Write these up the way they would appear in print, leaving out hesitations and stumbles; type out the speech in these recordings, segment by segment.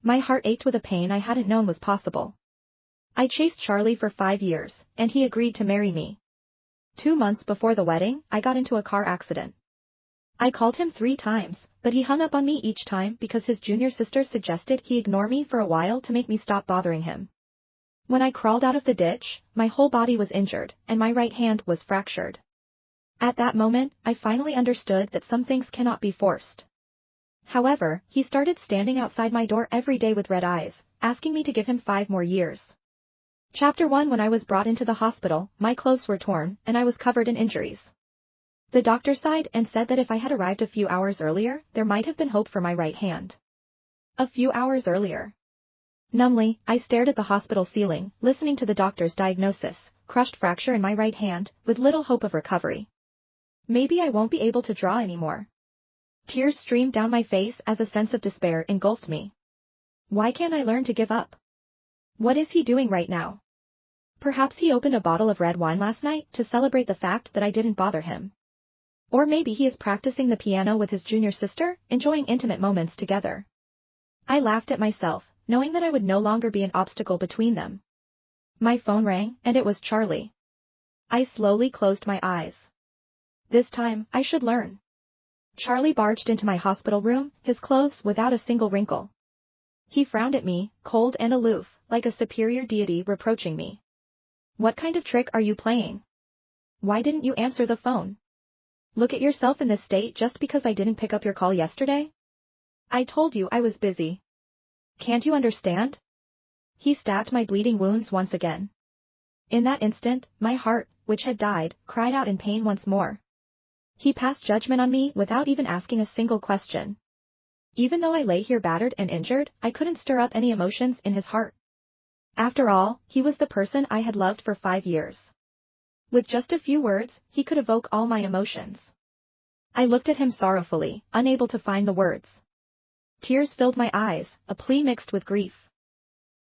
My heart ached with a pain I hadn't known was possible. I chased Charlie for 5 years, and he agreed to marry me. 2 months before the wedding, I got into a car accident. I called him 3 times, but he hung up on me each time because his junior sister suggested he ignore me for a while to make me stop bothering him. When I crawled out of the ditch, my whole body was injured, and my right hand was fractured. At that moment, I finally understood that some things cannot be forced. However, he started standing outside my door every day with red eyes, asking me to give him 5 more years. Chapter 1. When I was brought into the hospital, my clothes were torn, and I was covered in injuries. The doctor sighed and said that if I had arrived a few hours earlier, there might have been hope for my right hand. A few hours earlier. Numbly, I stared at the hospital ceiling, listening to the doctor's diagnosis: crushed fracture in my right hand, with little hope of recovery. Maybe I won't be able to draw anymore. Tears streamed down my face as a sense of despair engulfed me. Why can't I learn to give up? What is he doing right now? Perhaps he opened a bottle of red wine last night to celebrate the fact that I didn't bother him. Or maybe he is practicing the piano with his junior sister, enjoying intimate moments together. I laughed at myself, knowing that I would no longer be an obstacle between them. My phone rang, and it was Charlie. I slowly closed my eyes. This time, I should learn. Charlie barged into my hospital room, his clothes without a single wrinkle. He frowned at me, cold and aloof, like a superior deity reproaching me. What kind of trick are you playing? Why didn't you answer the phone? Look at yourself in this state just because I didn't pick up your call yesterday? I told you I was busy. Can't you understand? He stabbed my bleeding wounds once again. In that instant, my heart, which had died, cried out in pain once more. He passed judgment on me without even asking a single question. Even though I lay here battered and injured, I couldn't stir up any emotions in his heart. After all, he was the person I had loved for 5 years. With just a few words, he could evoke all my emotions. I looked at him sorrowfully, unable to find the words. Tears filled my eyes, a plea mixed with grief.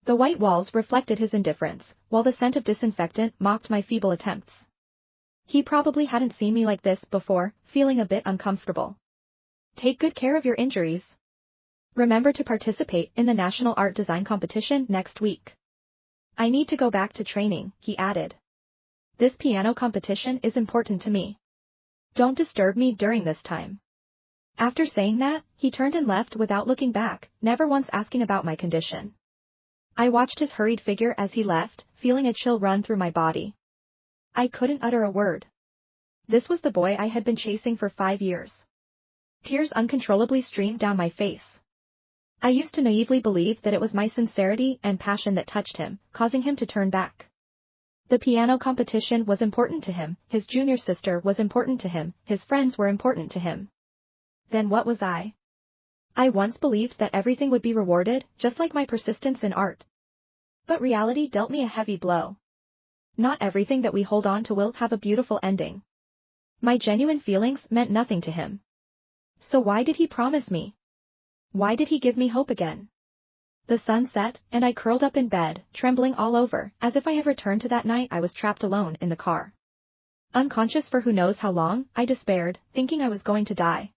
The white walls reflected his indifference, while the scent of disinfectant mocked my feeble attempts. He probably hadn't seen me like this before, feeling a bit uncomfortable. Take good care of your injuries. Remember to participate in the National Art Design Competition next week. I need to go back to training, he added. This piano competition is important to me. Don't disturb me during this time. After saying that, he turned and left without looking back, never once asking about my condition. I watched his hurried figure as he left, feeling a chill run through my body. I couldn't utter a word. This was the boy I had been chasing for 5 years. Tears uncontrollably streamed down my face. I used to naively believe that it was my sincerity and passion that touched him, causing him to turn back. The piano competition was important to him, his junior sister was important to him, his friends were important to him. Then what was I? I once believed that everything would be rewarded, just like my persistence in art. But reality dealt me a heavy blow. Not everything that we hold on to will have a beautiful ending. My genuine feelings meant nothing to him. So why did he promise me? Why did he give me hope again? The sun set, and I curled up in bed, trembling all over, as if I had returned to that night I was trapped alone in the car. Unconscious for who knows how long, I despaired, thinking I was going to die.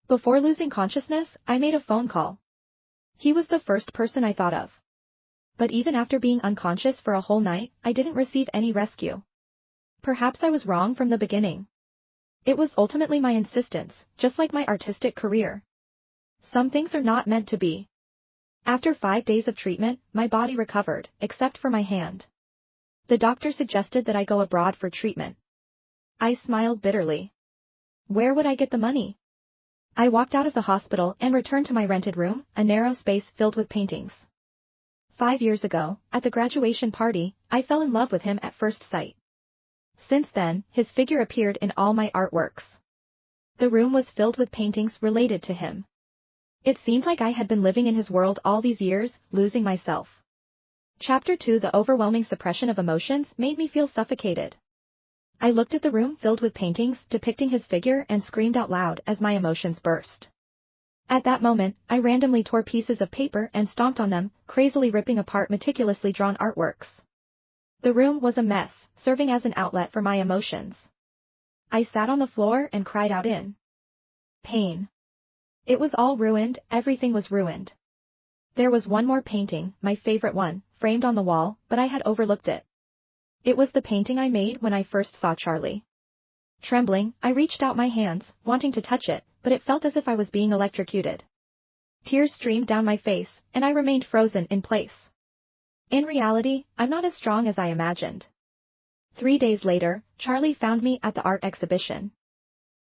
Before losing consciousness, I made a phone call. He was the first person I thought of. But even after being unconscious for a whole night, I didn't receive any rescue. Perhaps I was wrong from the beginning. It was ultimately my insistence, just like my artistic career. Some things are not meant to be. After 5 days of treatment, my body recovered, except for my hand. The doctor suggested that I go abroad for treatment. I smiled bitterly. Where would I get the money? I walked out of the hospital and returned to my rented room, a narrow space filled with paintings. 5 years ago, at the graduation party, I fell in love with him at first sight. Since then, his figure appeared in all my artworks. The room was filled with paintings related to him. It seemed like I had been living in his world all these years, losing myself. Chapter 2. The overwhelming suppression of emotions made me feel suffocated. I looked at the room filled with paintings depicting his figure and screamed out loud as my emotions burst. At that moment, I randomly tore pieces of paper and stomped on them, crazily ripping apart meticulously drawn artworks. The room was a mess, serving as an outlet for my emotions. I sat on the floor and cried out in pain. It was all ruined, everything was ruined. There was one more painting, my favorite one, framed on the wall, but I had overlooked it. It was the painting I made when I first saw Charlie. Trembling, I reached out my hands, wanting to touch it, but it felt as if I was being electrocuted. Tears streamed down my face, and I remained frozen in place. In reality, I'm not as strong as I imagined. 3 days later, Charlie found me at the art exhibition.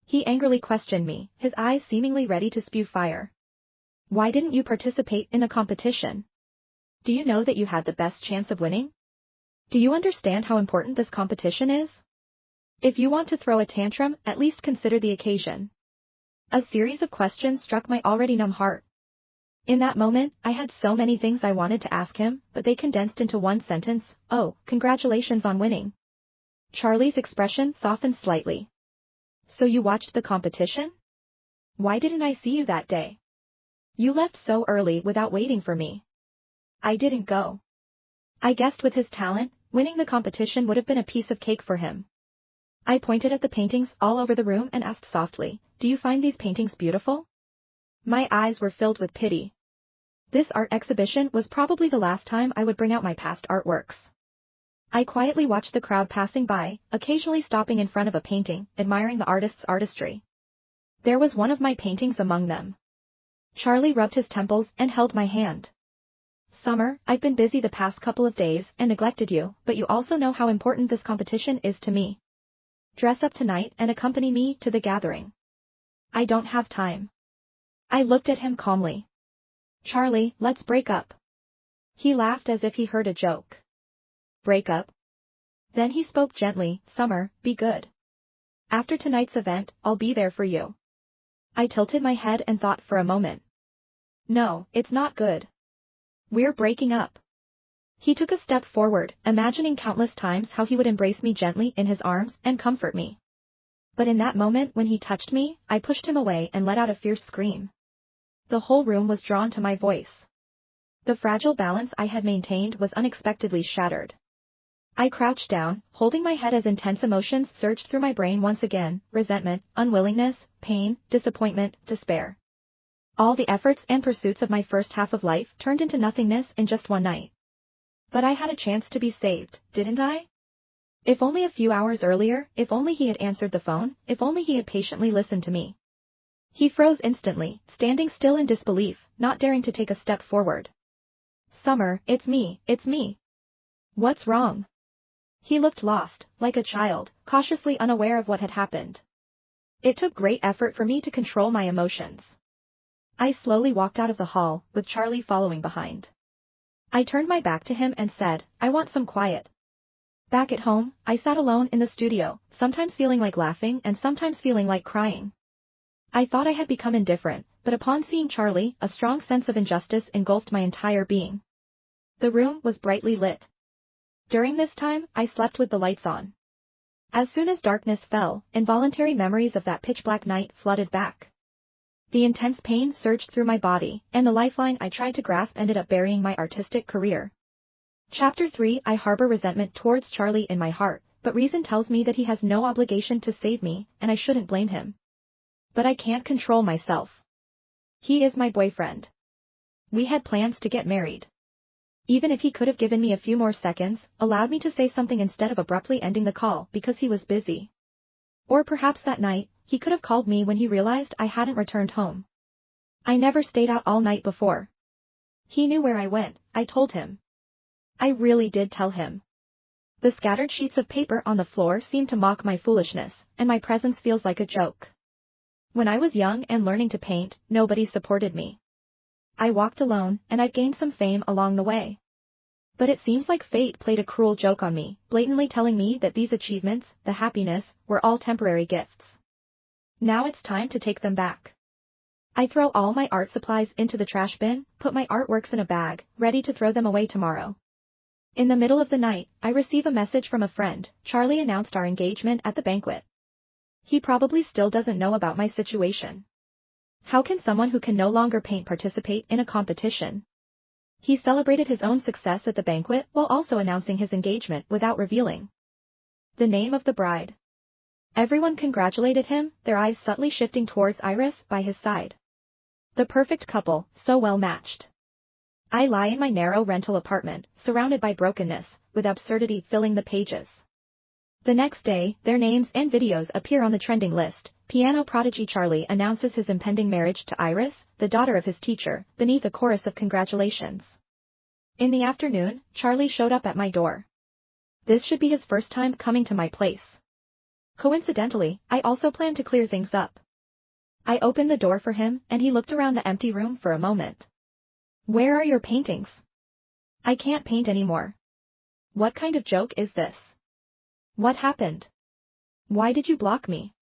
He angrily questioned me, his eyes seemingly ready to spew fire. Why didn't you participate in a competition? Do you know that you had the best chance of winning? Do you understand how important this competition is? If you want to throw a tantrum, at least consider the occasion. A series of questions struck my already numb heart. In that moment, I had so many things I wanted to ask him, but they condensed into one sentence: "Oh, congratulations on winning." Charlie's expression softened slightly. "So you watched the competition? Why didn't I see you that day? You left so early without waiting for me." I didn't go. I guessed with his talent, winning the competition would have been a piece of cake for him. I pointed at the paintings all over the room and asked softly, "Do you find these paintings beautiful?" My eyes were filled with pity. This art exhibition was probably the last time I would bring out my past artworks. I quietly watched the crowd passing by, occasionally stopping in front of a painting, admiring the artist's artistry. There was one of my paintings among them. Charlie rubbed his temples and held my hand. "Summer, I've been busy the past couple of days and neglected you, but you also know how important this competition is to me. Dress up tonight and accompany me to the gathering." "I don't have time." I looked at him calmly. "Charlie, let's break up." He laughed as if he heard a joke. "Break up?" Then he spoke gently, "Summer, be good. After tonight's event, I'll be there for you." I tilted my head and thought for a moment. "No, it's not good. We're breaking up." He took a step forward, imagining countless times how he would embrace me gently in his arms and comfort me. But in that moment when he touched me, I pushed him away and let out a fierce scream. The whole room was drawn to my voice. The fragile balance I had maintained was unexpectedly shattered. I crouched down, holding my head as intense emotions surged through my brain once again: resentment, unwillingness, pain, disappointment, despair. All the efforts and pursuits of my first half of life turned into nothingness in just one night. But I had a chance to be saved, didn't I? If only a few hours earlier, if only he had answered the phone, if only he had patiently listened to me. He froze instantly, standing still in disbelief, not daring to take a step forward. "Summer, it's me, it's me. What's wrong?" He looked lost, like a child, cautiously unaware of what had happened. It took great effort for me to control my emotions. I slowly walked out of the hall, with Charlie following behind. I turned my back to him and said, "I want some quiet." Back at home, I sat alone in the studio, sometimes feeling like laughing and sometimes feeling like crying. I thought I had become indifferent, but upon seeing Charlie, a strong sense of injustice engulfed my entire being. The room was brightly lit. During this time, I slept with the lights on. As soon as darkness fell, involuntary memories of that pitch-black night flooded back. The intense pain surged through my body, and the lifeline I tried to grasp ended up burying my artistic career. Chapter 3: I harbor resentment towards Charlie in my heart, but reason tells me that he has no obligation to save me, and I shouldn't blame him. But I can't control myself. He is my boyfriend. We had plans to get married. Even if he could have given me a few more seconds, allowed me to say something instead of abruptly ending the call because he was busy. Or perhaps that night, he could have called me when he realized I hadn't returned home. I never stayed out all night before. He knew where I went, I told him. I really did tell him. The scattered sheets of paper on the floor seem to mock my foolishness, and my presence feels like a joke. When I was young and learning to paint, nobody supported me. I walked alone, and I'd gained some fame along the way. But it seems like fate played a cruel joke on me, blatantly telling me that these achievements, the happiness, were all temporary gifts. Now it's time to take them back. I throw all my art supplies into the trash bin, put my artworks in a bag, ready to throw them away tomorrow. In the middle of the night, I receive a message from a friend. Charlie announced our engagement at the banquet. He probably still doesn't know about my situation. How can someone who can no longer paint participate in a competition? He celebrated his own success at the banquet while also announcing his engagement without revealing the name of the bride. Everyone congratulated him, their eyes subtly shifting towards Iris by his side. The perfect couple, so well matched. I lie in my narrow rental apartment, surrounded by brokenness, with absurdity filling the pages. The next day, their names and videos appear on the trending list. Piano prodigy Charlie announces his impending marriage to Iris, the daughter of his teacher, beneath a chorus of congratulations. In the afternoon, Charlie showed up at my door. This should be his first time coming to my place. Coincidentally, I also planned to clear things up. I opened the door for him, and he looked around the empty room for a moment. Where are your paintings? I can't paint anymore. What kind of joke is this? What happened? Why did you block me?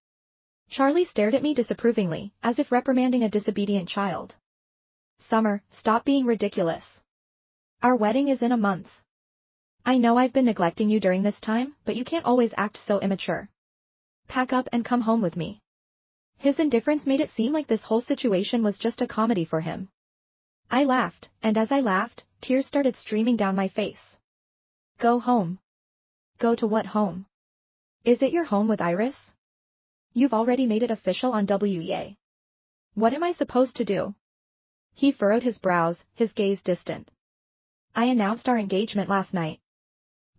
Charlie stared at me disapprovingly, as if reprimanding a disobedient child. Summer, stop being ridiculous. Our wedding is in a month. I know I've been neglecting you during this time, but you can't always act so immature. Pack up and come home with me. His indifference made it seem like this whole situation was just a comedy for him. I laughed, and as I laughed, tears started streaming down my face. Go home. Go to what home? Is it your home with Iris? You've already made it official on WEA. What am I supposed to do? He furrowed his brows, his gaze distant. I announced our engagement last night.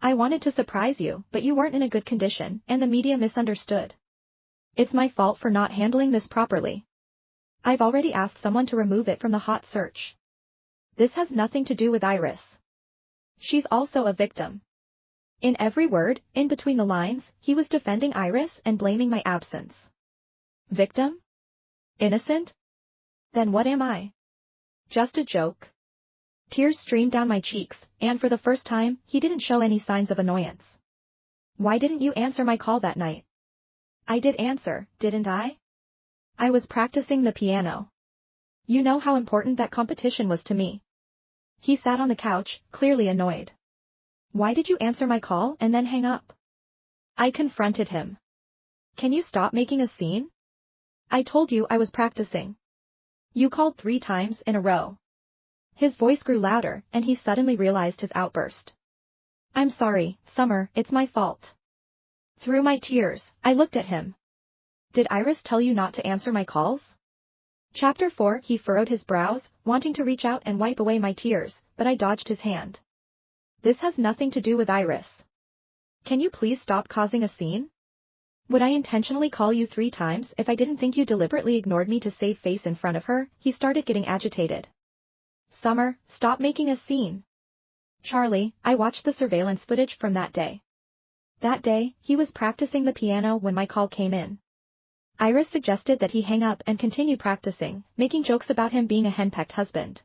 I wanted to surprise you, but you weren't in a good condition, and the media misunderstood. It's my fault for not handling this properly. I've already asked someone to remove it from the hot search. This has nothing to do with Iris. She's also a victim. In every word, in between the lines, he was defending Iris and blaming my absence. Victim? Innocent? Then what am I? Just a joke. Tears streamed down my cheeks, and for the first time, he didn't show any signs of annoyance. Why didn't you answer my call that night? I did answer, didn't I? I was practicing the piano. You know how important that competition was to me. He sat on the couch, clearly annoyed. Why did you answer my call and then hang up? I confronted him. Can you stop making a scene? I told you I was practicing. You called 3 times in a row. His voice grew louder, and he suddenly realized his outburst. I'm sorry, Summer, it's my fault. Through my tears, I looked at him. Did Iris tell you not to answer my calls? Chapter 4. He furrowed his brows, wanting to reach out and wipe away my tears, but I dodged his hand. This has nothing to do with Iris. Can you please stop causing a scene? Would I intentionally call you 3 times if I didn't think you deliberately ignored me to save face in front of her? He started getting agitated. Summer, stop making a scene. Charlie, I watched the surveillance footage from that day. That day, he was practicing the piano when my call came in. Iris suggested that he hang up and continue practicing, making jokes about him being a henpecked husband.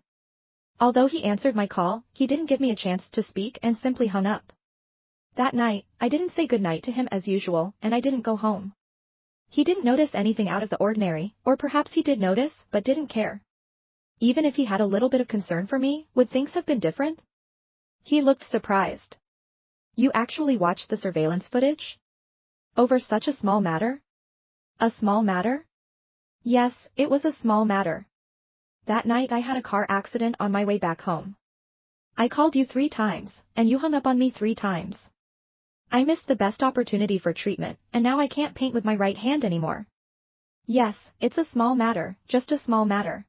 Although he answered my call, he didn't give me a chance to speak and simply hung up. That night, I didn't say goodnight to him as usual, and I didn't go home. He didn't notice anything out of the ordinary, or perhaps he did notice, but didn't care. Even if he had a little bit of concern for me, would things have been different? He looked surprised. You actually watched the surveillance footage? Over such a small matter? A small matter? Yes, it was a small matter. That night I had a car accident on my way back home. I called you 3 times, and you hung up on me 3 times. I missed the best opportunity for treatment, and now I can't paint with my right hand anymore. Yes, it's a small matter, just a small matter.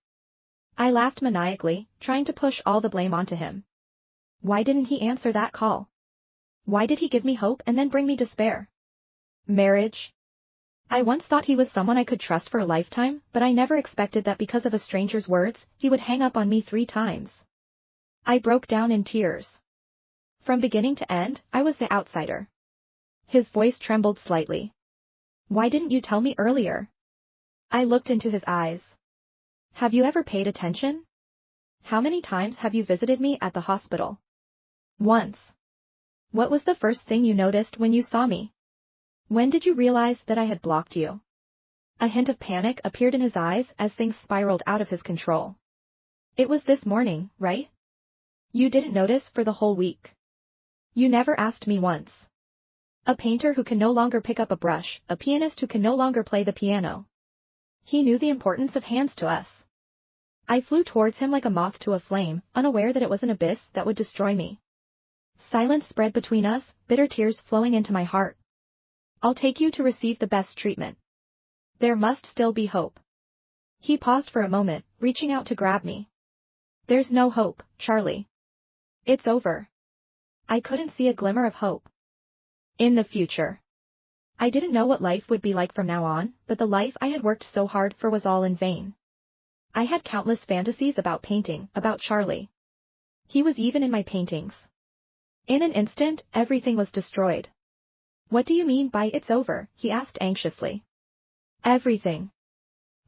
I laughed maniacally, trying to push all the blame onto him. Why didn't he answer that call? Why did he give me hope and then bring me despair? Marriage? I once thought he was someone I could trust for a lifetime, but I never expected that because of a stranger's words, he would hang up on me 3 times. I broke down in tears. From beginning to end, I was the outsider. His voice trembled slightly. Why didn't you tell me earlier? I looked into his eyes. Have you ever paid attention? How many times have you visited me at the hospital? Once. What was the first thing you noticed when you saw me? When did you realize that I had blocked you? A hint of panic appeared in his eyes as things spiraled out of his control. It was this morning, right? You didn't notice for the whole week. You never asked me once. A painter who can no longer pick up a brush, a pianist who can no longer play the piano. He knew the importance of hands to us. I flew towards him like a moth to a flame, unaware that it was an abyss that would destroy me. Silence spread between us, bitter tears flowing into my heart. I'll take you to receive the best treatment. There must still be hope. He paused for a moment, reaching out to grab me. There's no hope, Charlie. It's over. I couldn't see a glimmer of hope. In the future. I didn't know what life would be like from now on, but the life I had worked so hard for was all in vain. I had countless fantasies about painting, about Charlie. He was even in my paintings. In an instant, everything was destroyed. What do you mean by it's over? He asked anxiously. Everything.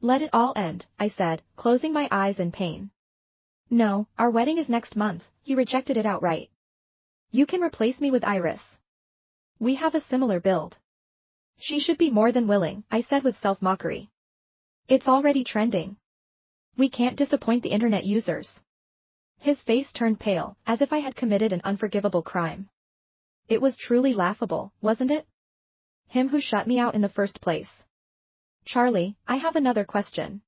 Let it all end, I said, closing my eyes in pain. No, our wedding is next month, he rejected it outright. You can replace me with Iris. We have a similar build. She should be more than willing, I said with self-mockery. It's already trending. We can't disappoint the internet users. His face turned pale, as if I had committed an unforgivable crime. It was truly laughable, wasn't it? Him who shut me out in the first place. Charlie, I have another question.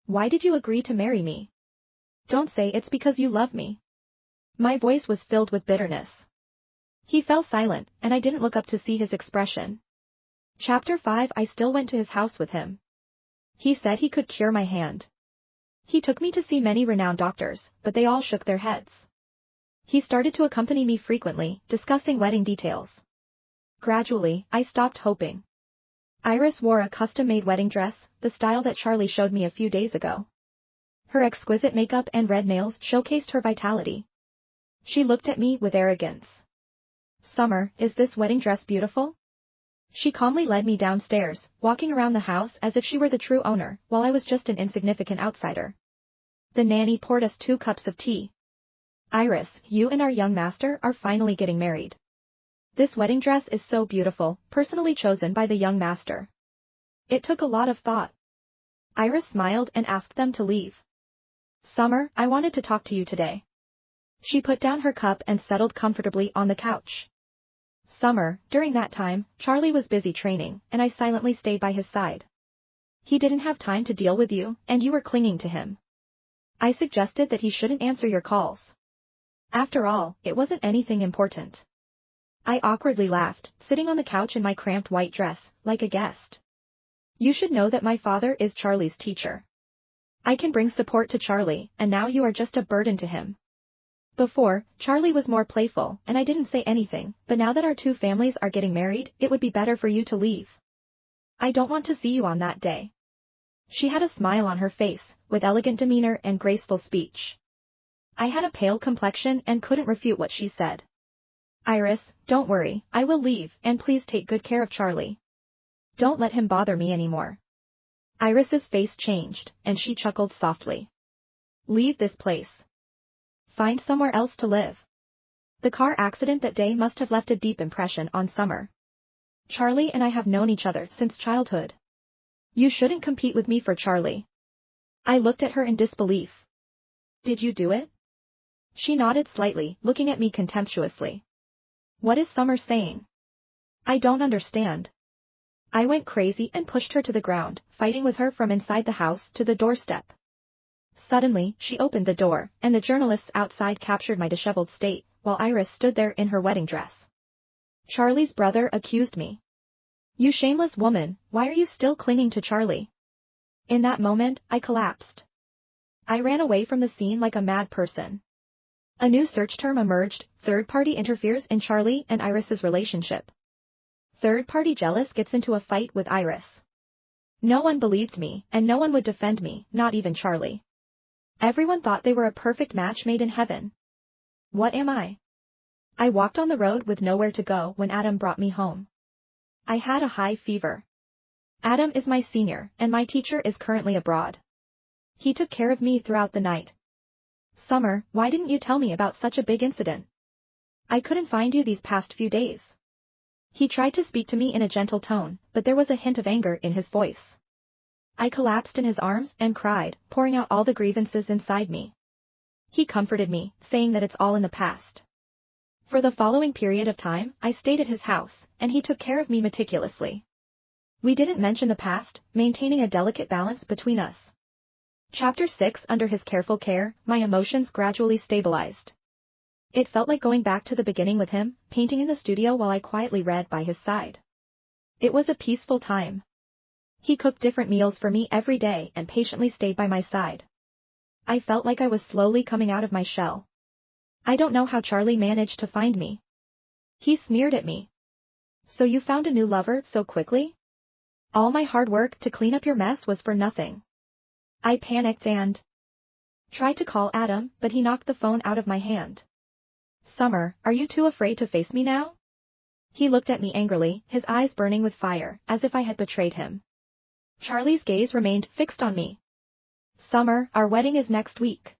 Why did you agree to marry me? Don't say it's because you love me. My voice was filled with bitterness. He fell silent, and I didn't look up to see his expression. Chapter 5. I still went to his house with him. He said he could cure my hand. He took me to see many renowned doctors, but they all shook their heads. He started to accompany me frequently, discussing wedding details. Gradually, I stopped hoping. Iris wore a custom-made wedding dress, the style that Charlie showed me a few days ago. Her exquisite makeup and red nails showcased her vitality. She looked at me with arrogance. Summer, is this wedding dress beautiful? She calmly led me downstairs, walking around the house as if she were the true owner, while I was just an insignificant outsider. The nanny poured us 2 cups of tea. Iris, you and our young master are finally getting married. This wedding dress is so beautiful, personally chosen by the young master. It took a lot of thought. Iris smiled and asked them to leave. Summer, I wanted to talk to you today. She put down her cup and settled comfortably on the couch. Summer, during that time, Charlie was busy training, and I silently stayed by his side. He didn't have time to deal with you, and you were clinging to him. I suggested that he shouldn't answer your calls. After all, it wasn't anything important. I awkwardly laughed, sitting on the couch in my cramped white dress, like a guest. You should know that my father is Charlie's teacher. I can bring support to Charlie, and now you are just a burden to him. Before, Charlie was more playful, and I didn't say anything, but now that our 2 families are getting married, it would be better for you to leave. I don't want to see you on that day. She had a smile on her face, with elegant demeanor and graceful speech. I had a pale complexion and couldn't refute what she said. Iris, don't worry, I will leave, and please take good care of Charlie. Don't let him bother me anymore. Iris's face changed, and she chuckled softly. Leave this place. Find somewhere else to live. The car accident that day must have left a deep impression on Summer. Charlie and I have known each other since childhood. You shouldn't compete with me for Charlie. I looked at her in disbelief. Did you do it? She nodded slightly, looking at me contemptuously. What is Summer saying? I don't understand. I went crazy and pushed her to the ground, fighting with her from inside the house to the doorstep. Suddenly, she opened the door, and the journalists outside captured my disheveled state, while Iris stood there in her wedding dress. Charlie's brother accused me. You shameless woman, why are you still clinging to Charlie? In that moment, I collapsed. I ran away from the scene like a mad person. A new search term emerged: third party interferes in Charlie and Iris's relationship. Third party jealous gets into a fight with Iris. No one believed me, and no one would defend me, not even Charlie. Everyone thought they were a perfect match made in heaven. What am I? I walked on the road with nowhere to go when Adam brought me home. I had a high fever. Adam is my senior, and my teacher is currently abroad. He took care of me throughout the night. Summer, why didn't you tell me about such a big incident? I couldn't find you these past few days. He tried to speak to me in a gentle tone, but there was a hint of anger in his voice. I collapsed in his arms and cried, pouring out all the grievances inside me. He comforted me, saying that it's all in the past. For the following period of time, I stayed at his house, and he took care of me meticulously. We didn't mention the past, maintaining a delicate balance between us. Chapter 6. Under his careful care, my emotions gradually stabilized. It felt like going back to the beginning with him, painting in the studio while I quietly read by his side. It was a peaceful time. He cooked different meals for me every day and patiently stayed by my side. I felt like I was slowly coming out of my shell. I don't know how Charlie managed to find me. He sneered at me. So you found a new lover so quickly? All my hard work to clean up your mess was for nothing. I panicked and tried to call Adam, but he knocked the phone out of my hand. Summer, are you too afraid to face me now? He looked at me angrily, his eyes burning with fire, as if I had betrayed him. Charlie's gaze remained fixed on me. Summer, our wedding is next week.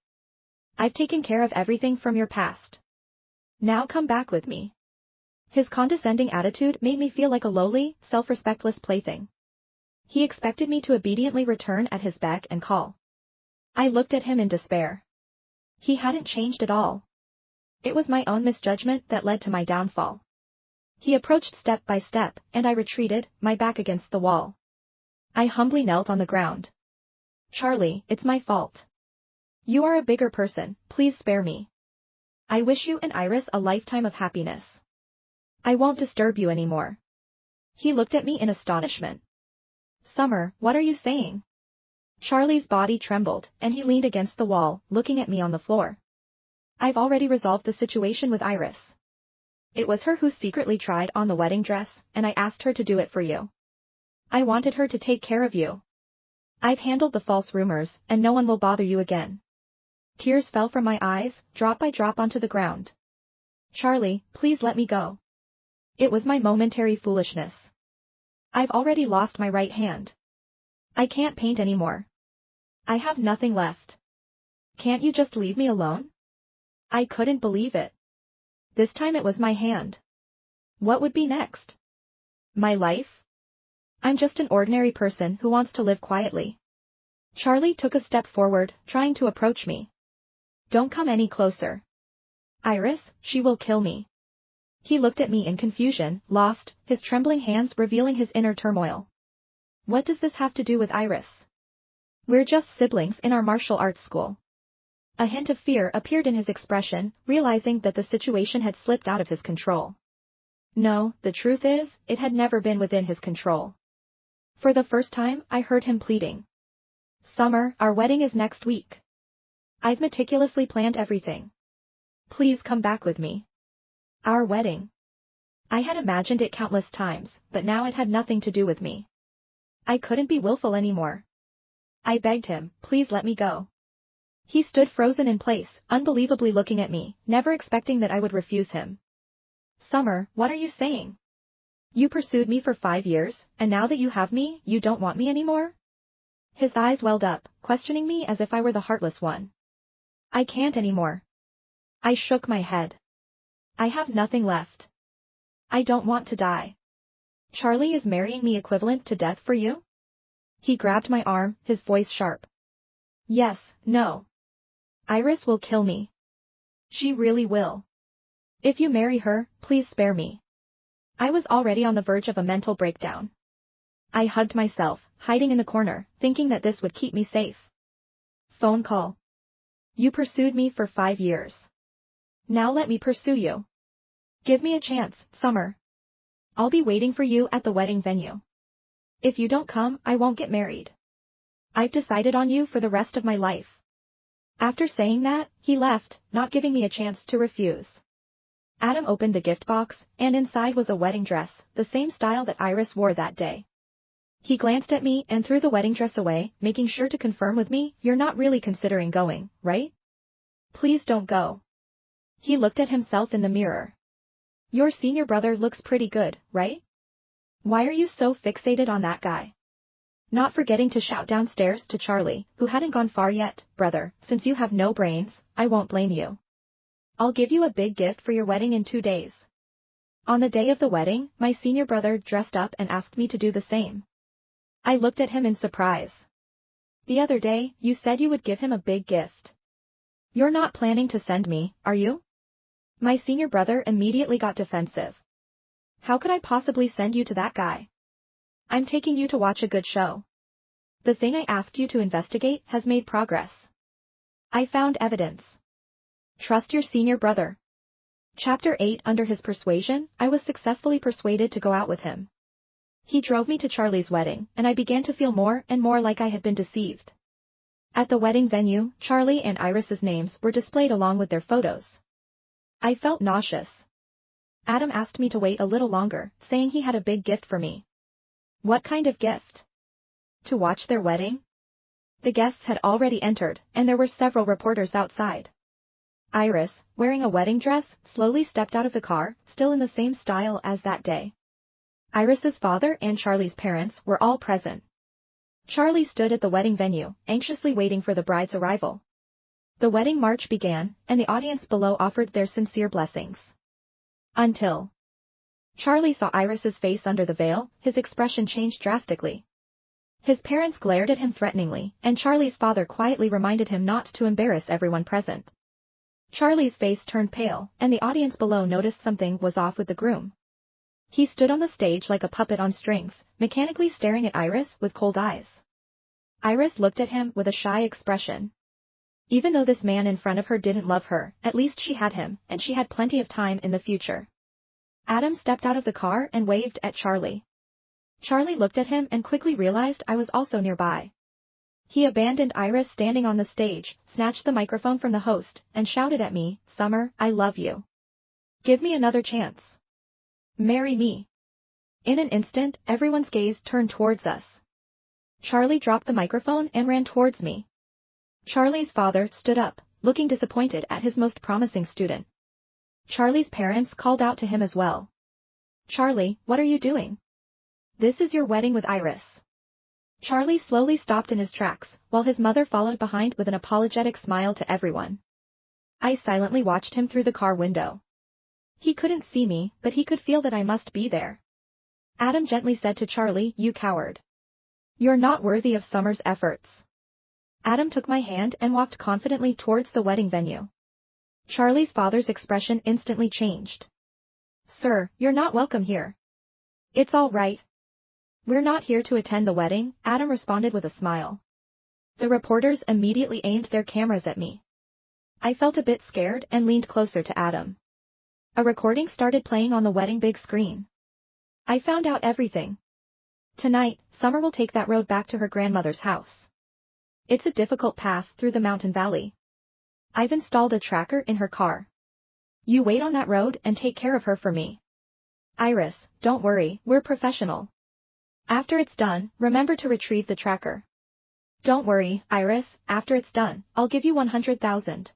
I've taken care of everything from your past. Now come back with me. His condescending attitude made me feel like a lowly, self-respectless plaything. He expected me to obediently return at his beck and call. I looked at him in despair. He hadn't changed at all. It was my own misjudgment that led to my downfall. He approached step by step, and I retreated, my back against the wall. I humbly knelt on the ground. Charlie, it's my fault. You are a bigger person, please spare me. I wish you and Iris a lifetime of happiness. I won't disturb you anymore. He looked at me in astonishment. Summer, what are you saying? Charlie's body trembled, and he leaned against the wall, looking at me on the floor. I've already resolved the situation with Iris. It was her who secretly tried on the wedding dress, and I asked her to do it for you. I wanted her to take care of you. I've handled the false rumors, and no one will bother you again. Tears fell from my eyes, drop by drop onto the ground. Charlie, please let me go. It was my momentary foolishness. I've already lost my right hand. I can't paint anymore. I have nothing left. Can't you just leave me alone? I couldn't believe it. This time it was my hand. What would be next? My life? I'm just an ordinary person who wants to live quietly. Charlie took a step forward, trying to approach me. Don't come any closer. Iris, she will kill me. He looked at me in confusion, lost, his trembling hands revealing his inner turmoil. What does this have to do with Iris? We're just siblings in our martial arts school. A hint of fear appeared in his expression, realizing that the situation had slipped out of his control. No, the truth is, it had never been within his control. For the first time, I heard him pleading. Summer, our wedding is next week. I've meticulously planned everything. Please come back with me. Our wedding. I had imagined it countless times, but now it had nothing to do with me. I couldn't be willful anymore. I begged him, please let me go. He stood frozen in place, unbelievably looking at me, never expecting that I would refuse him. Summer, what are you saying? You pursued me for 5 years, and now that you have me, you don't want me anymore? His eyes welled up, questioning me as if I were the heartless one. I can't anymore. I shook my head. I have nothing left. I don't want to die. Charlie is marrying me equivalent to death for you? He grabbed my arm, his voice sharp. Yes, no. Iris will kill me. She really will. If you marry her, please spare me. I was already on the verge of a mental breakdown. I hugged myself, hiding in the corner, thinking that this would keep me safe. Phone call. You pursued me for 5 years. Now let me pursue you. Give me a chance, Summer. I'll be waiting for you at the wedding venue. If you don't come, I won't get married. I've decided on you for the rest of my life. After saying that, he left, not giving me a chance to refuse. Adam opened the gift box, and inside was a wedding dress, the same style that Iris wore that day. He glanced at me and threw the wedding dress away, making sure to confirm with me, you're not really considering going, right? Please don't go. He looked at himself in the mirror. Your senior brother looks pretty good, right? Why are you so fixated on that guy? Not forgetting to shout downstairs to Charlie, who hadn't gone far yet, brother, since you have no brains, I won't blame you. I'll give you a big gift for your wedding in 2 days. On the day of the wedding, my senior brother dressed up and asked me to do the same. I looked at him in surprise. The other day, you said you would give him a big gift. You're not planning to send me, are you? My senior brother immediately got defensive. How could I possibly send you to that guy? I'm taking you to watch a good show. The thing I asked you to investigate has made progress. I found evidence. Trust your senior brother. Chapter 8. Under his persuasion, I was successfully persuaded to go out with him. He drove me to Charlie's wedding, and I began to feel more and more like I had been deceived. At the wedding venue, Charlie and Iris's names were displayed along with their photos. I felt nauseous. Adam asked me to wait a little longer, saying he had a big gift for me. What kind of gift? To watch their wedding? The guests had already entered, and there were several reporters outside. Iris, wearing a wedding dress, slowly stepped out of the car, still in the same style as that day. Iris's father and Charlie's parents were all present. Charlie stood at the wedding venue, anxiously waiting for the bride's arrival. The wedding march began, and the audience below offered their sincere blessings. Until Charlie saw Iris's face under the veil, his expression changed drastically. His parents glared at him threateningly, and Charlie's father quietly reminded him not to embarrass everyone present. Charlie's face turned pale, and the audience below noticed something was off with the groom. He stood on the stage like a puppet on strings, mechanically staring at Iris with cold eyes. Iris looked at him with a shy expression. Even though this man in front of her didn't love her, at least she had him, and she had plenty of time in the future. Adam stepped out of the car and waved at Charlie. Charlie looked at him and quickly realized I was also nearby. He abandoned Iris standing on the stage, snatched the microphone from the host, and shouted at me, "Summer, I love you. Give me another chance. Marry me." In an instant, everyone's gaze turned towards us. Charlie dropped the microphone and ran towards me. Charlie's father stood up, looking disappointed at his most promising student. Charlie's parents called out to him as well. "Charlie, what are you doing? This is your wedding with Iris." Charlie slowly stopped in his tracks, while his mother followed behind with an apologetic smile to everyone. I silently watched him through the car window. He couldn't see me, but he could feel that I must be there. Adam gently said to Charlie, "You coward. You're not worthy of Summer's efforts." Adam took my hand and walked confidently towards the wedding venue. Charlie's father's expression instantly changed. "Sir, you're not welcome here." "It's all right. We're not here to attend the wedding," Adam responded with a smile. The reporters immediately aimed their cameras at me. I felt a bit scared and leaned closer to Adam. A recording started playing on the wedding big screen. I found out everything. Tonight, Summer will take that road back to her grandmother's house. It's a difficult path through the mountain valley. I've installed a tracker in her car. You wait on that road and take care of her for me. Iris, don't worry, we're professional. After it's done, remember to retrieve the tracker. Don't worry, Iris, after it's done, I'll give you 100,000.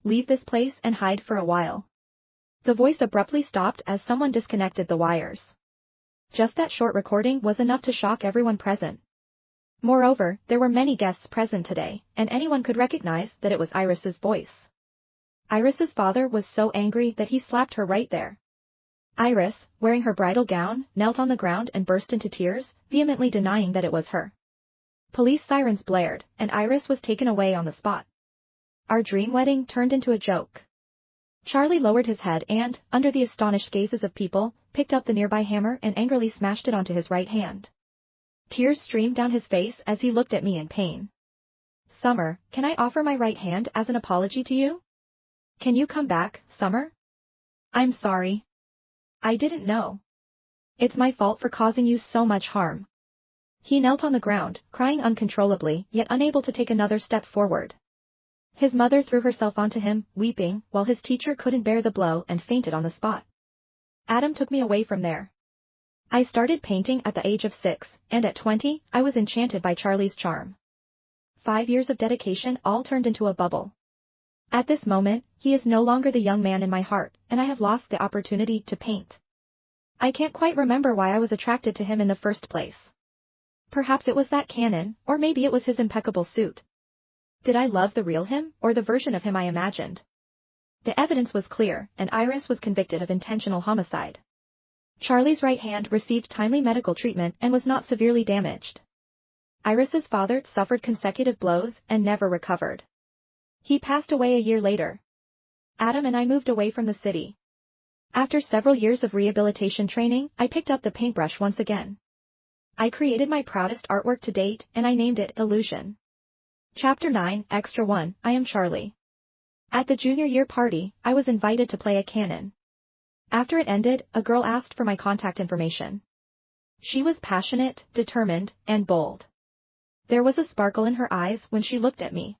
Leave this place and hide for a while. The voice abruptly stopped as someone disconnected the wires. Just that short recording was enough to shock everyone present. Moreover, there were many guests present today, and anyone could recognize that it was Iris's voice. Iris's father was so angry that he slapped her right there. Iris, wearing her bridal gown, knelt on the ground and burst into tears, vehemently denying that it was her. Police sirens blared, and Iris was taken away on the spot. Our dream wedding turned into a joke. Charlie lowered his head and, under the astonished gazes of people, picked up the nearby hammer and angrily smashed it onto his right hand. Tears streamed down his face as he looked at me in pain. "Summer, can I offer my right hand as an apology to you? Can you come back, Summer? I'm sorry. I didn't know. It's my fault for causing you so much harm." He knelt on the ground, crying uncontrollably, yet unable to take another step forward. His mother threw herself onto him, weeping, while his teacher couldn't bear the blow and fainted on the spot. Adam took me away from there. I started painting at the age of 6, and at 20, I was enchanted by Charlie's charm. 5 years of dedication all turned into a bubble. At this moment, he is no longer the young man in my heart, and I have lost the opportunity to paint. I can't quite remember why I was attracted to him in the first place. Perhaps it was that cannon, or maybe it was his impeccable suit. Did I love the real him, or the version of him I imagined? The evidence was clear, and Iris was convicted of intentional homicide. Charlie's right hand received timely medical treatment and was not severely damaged. Iris's father suffered consecutive blows and never recovered. He passed away a year later. Adam and I moved away from the city. After several years of rehabilitation training, I picked up the paintbrush once again. I created my proudest artwork to date, and I named it Illusion. Chapter 9, Extra 1, I am Charlie. At the junior year party, I was invited to play a cannon. After it ended, a girl asked for my contact information. She was passionate, determined, and bold. There was a sparkle in her eyes when she looked at me.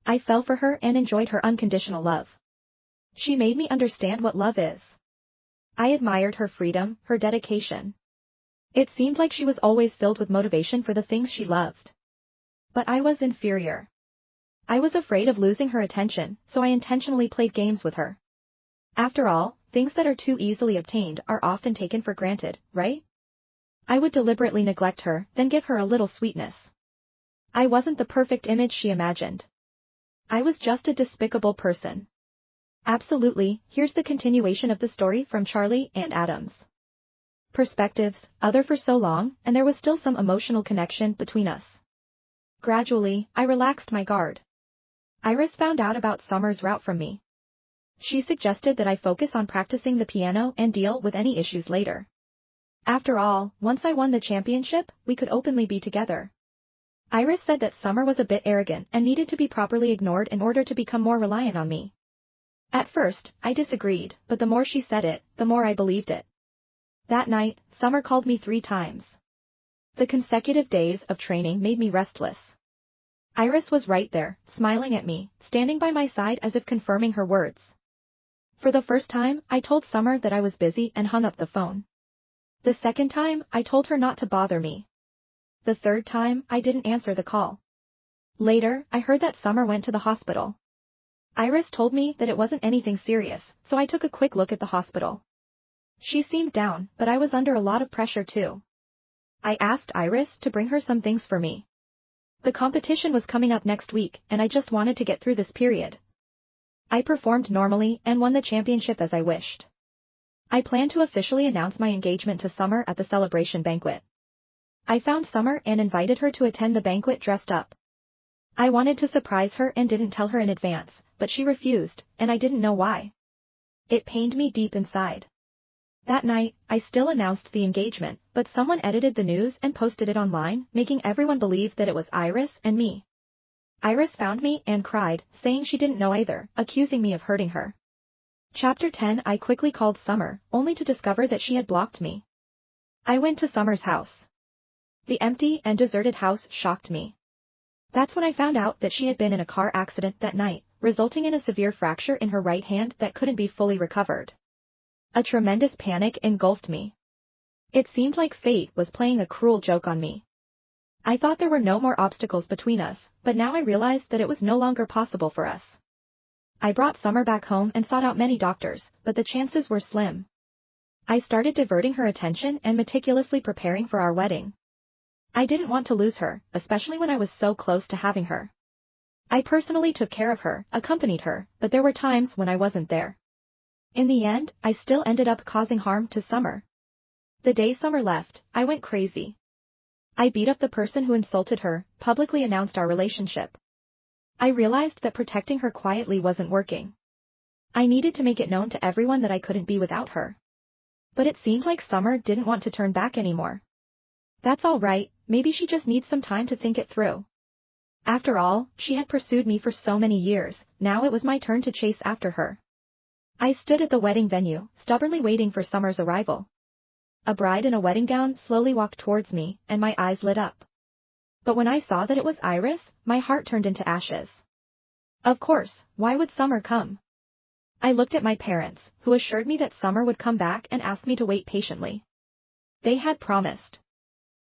I fell for her and enjoyed her unconditional love. She made me understand what love is. I admired her freedom, her dedication. It seemed like she was always filled with motivation for the things she loved. But I was inferior. I was afraid of losing her attention, so I intentionally played games with her. After all, things that are too easily obtained are often taken for granted, right? I would deliberately neglect her, then give her a little sweetness. I wasn't the perfect image she imagined. I was just a despicable person. Absolutely, here's the continuation of the story from Charlie and Adam's perspectives, other for so long, and there was still some emotional connection between us. Gradually, I relaxed my guard. Iris found out about Summer's route from me. She suggested that I focus on practicing the piano and deal with any issues later. After all, once I won the championship, we could openly be together. Iris said that Summer was a bit arrogant and needed to be properly ignored in order to become more reliant on me. At first, I disagreed, but the more she said it, the more I believed it. That night, Summer called me 3 times. The consecutive days of training made me restless. Iris was right there, smiling at me, standing by my side as if confirming her words. For the first time, I told Summer that I was busy and hung up the phone. The second time, I told her not to bother me. The third time, I didn't answer the call. Later, I heard that Summer went to the hospital. Iris told me that it wasn't anything serious, so I took a quick look at the hospital. She seemed down, but I was under a lot of pressure too. I asked Iris to bring her some things for me. The competition was coming up next week, and I just wanted to get through this period. I performed normally and won the championship as I wished. I planned to officially announce my engagement to Summer at the celebration banquet. I found Summer and invited her to attend the banquet dressed up. I wanted to surprise her and didn't tell her in advance, but she refused, and I didn't know why. It pained me deep inside. That night, I still announced the engagement, but someone edited the news and posted it online, making everyone believe that it was Iris and me. Iris found me and cried, saying she didn't know either, accusing me of hurting her. Chapter 10. I quickly called Summer, only to discover that she had blocked me. I went to Summer's house. The empty and deserted house shocked me. That's when I found out that she had been in a car accident that night, resulting in a severe fracture in her right hand that couldn't be fully recovered. A tremendous panic engulfed me. It seemed like fate was playing a cruel joke on me. I thought there were no more obstacles between us, but now I realized that it was no longer possible for us. I brought Summer back home and sought out many doctors, but the chances were slim. I started diverting her attention and meticulously preparing for our wedding. I didn't want to lose her, especially when I was so close to having her. I personally took care of her, accompanied her, but there were times when I wasn't there. In the end, I still ended up causing harm to Summer. The day Summer left, I went crazy. I beat up the person who insulted her, publicly announced our relationship. I realized that protecting her quietly wasn't working. I needed to make it known to everyone that I couldn't be without her. But it seemed like Summer didn't want to turn back anymore. That's all right, maybe she just needs some time to think it through. After all, she had pursued me for so many years, now it was my turn to chase after her. I stood at the wedding venue, stubbornly waiting for Summer's arrival. A bride in a wedding gown slowly walked towards me, and my eyes lit up. But when I saw that it was Iris, my heart turned into ashes. Of course, why would Summer come? I looked at my parents, who assured me that Summer would come back and asked me to wait patiently. They had promised.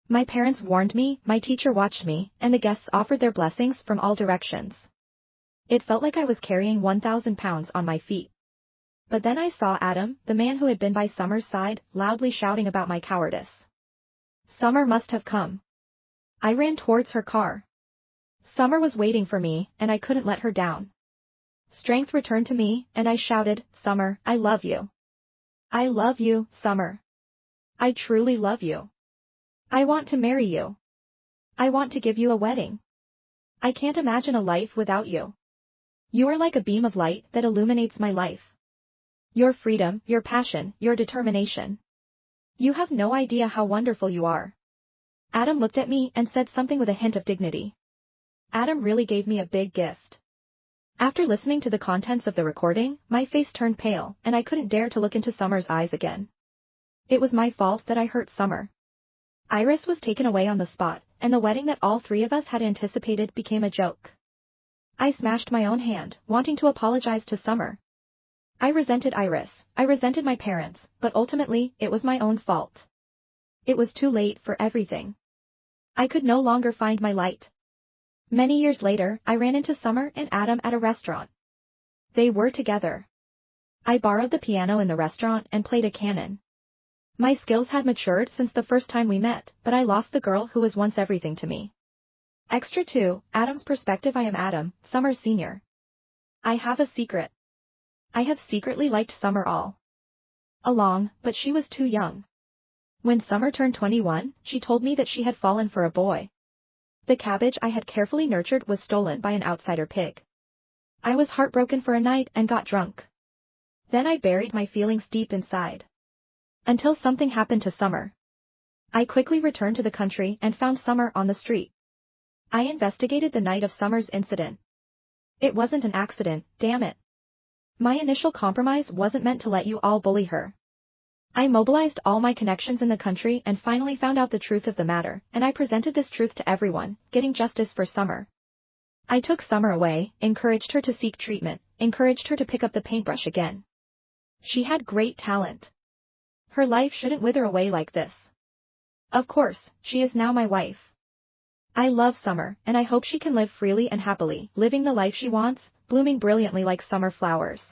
My parents warned me, my teacher watched me, and the guests offered their blessings from all directions. It felt like I was carrying 1,000 pounds on my feet. But then I saw Adam, the man who had been by Summer's side, loudly shouting about my cowardice. Summer must have come. I ran towards her car. Summer was waiting for me, and I couldn't let her down. Strength returned to me, and I shouted, "Summer, I love you. I love you, Summer. I truly love you. I want to marry you. I want to give you a wedding. I can't imagine a life without you. You are like a beam of light that illuminates my life. Your freedom, your passion, your determination. You have no idea how wonderful you are." Adam looked at me and said something with a hint of dignity. Adam really gave me a big gift. After listening to the contents of the recording, my face turned pale, and I couldn't dare to look into Summer's eyes again. It was my fault that I hurt Summer. Iris was taken away on the spot, and the wedding that all three of us had anticipated became a joke. I smashed my own hand, wanting to apologize to Summer. I resented Iris, I resented my parents, but ultimately, it was my own fault. It was too late for everything. I could no longer find my light. Many years later, I ran into Summer and Adam at a restaurant. They were together. I borrowed the piano in the restaurant and played a canon. My skills had matured since the first time we met, but I lost the girl who was once everything to me. Extra 2, Adam's perspective. I am Adam, Summer's senior. I have a secret. I have secretly liked Summer all along, but she was too young. When Summer turned 21, she told me that she had fallen for a boy. The cabbage I had carefully nurtured was stolen by an outsider pig. I was heartbroken for a night and got drunk. Then I buried my feelings deep inside. Until something happened to Summer. I quickly returned to the country and found Summer on the street. I investigated the night of Summer's incident. It wasn't an accident, damn it. My initial compromise wasn't meant to let you all bully her. I mobilized all my connections in the country and finally found out the truth of the matter, and I presented this truth to everyone, getting justice for Summer. I took Summer away, encouraged her to seek treatment, encouraged her to pick up the paintbrush again. She had great talent. Her life shouldn't wither away like this. Of course, she is now my wife. I love Summer, and I hope she can live freely and happily, living the life she wants, blooming brilliantly like summer flowers.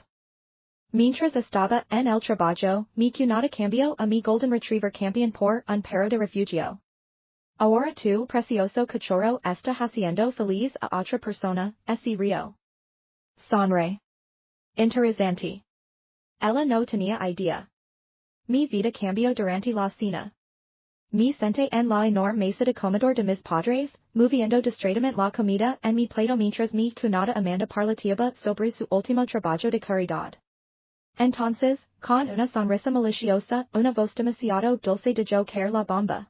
Mientras estaba en el trabajo, mi cunada cambió a mi golden retriever campeón por un perro de refugio. Ahora tu precioso cachorro está haciendo feliz a otra persona, ese río. Sonre. Interesante. Ella no tenía idea. Mi vida cambió durante la cena. Me senté en la enorme mesa de comedor de mis padres, moviendo distratamente la comida en mi plato mientras mi cunada Amanda parlatiaba sobre su último trabajo de caridad. Entonces, con una sonrisa maliciosa, una voz demasiado dulce dijo caer la bomba.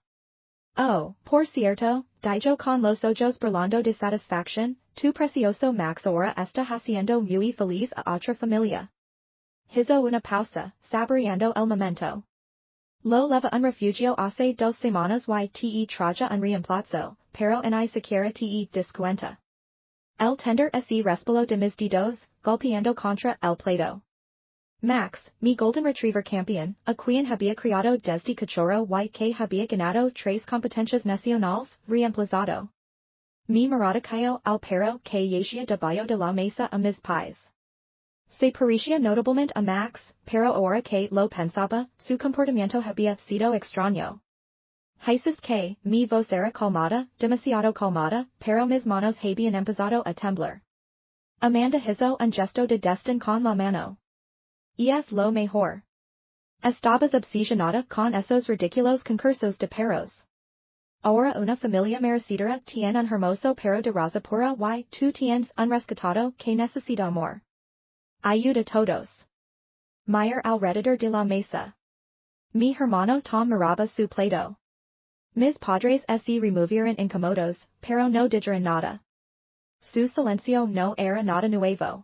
Oh, por cierto, dijo con los ojos brillando de satisfacción, tu precioso Max ahora está haciendo muy feliz a otra familia. Hizo una pausa, saboreando el momento. Lo leva un refugio hace 2 semanas y te traja un reemplazo, pero ni siquiera te dis cuenta. El tender ese respiro de mis dedos, golpeando contra el plato. Max, mi golden retriever campeón, a quien había criado desde cachorro y que había ganado 3 competencias nacionales, reemplazado. Mi mirada cayó al perro que yacía debajo de la mesa a mis pies. Se parecía notablemente a Max, pero ahora que lo pensaba, su comportamiento había sido extraño. Dices que, mi voz era calmada, demasiado calmada, pero mis manos habían empezado a temblar. Amanda hizo un gesto de desdén con la mano. Y es lo mejor. Estabas obsesionada con esos ridículos concursos de perros. Ahora una familia merecedora tiene un hermoso perro de raza pura y tú tienes un rescatado que necesita amor. Ayuda a todos. Mayer alrededor de la mesa. Mi hermano Tom miraba su plato. Mis padres se removieron incómodos, pero no dijeron nada. Su silencio no era nada nuevo.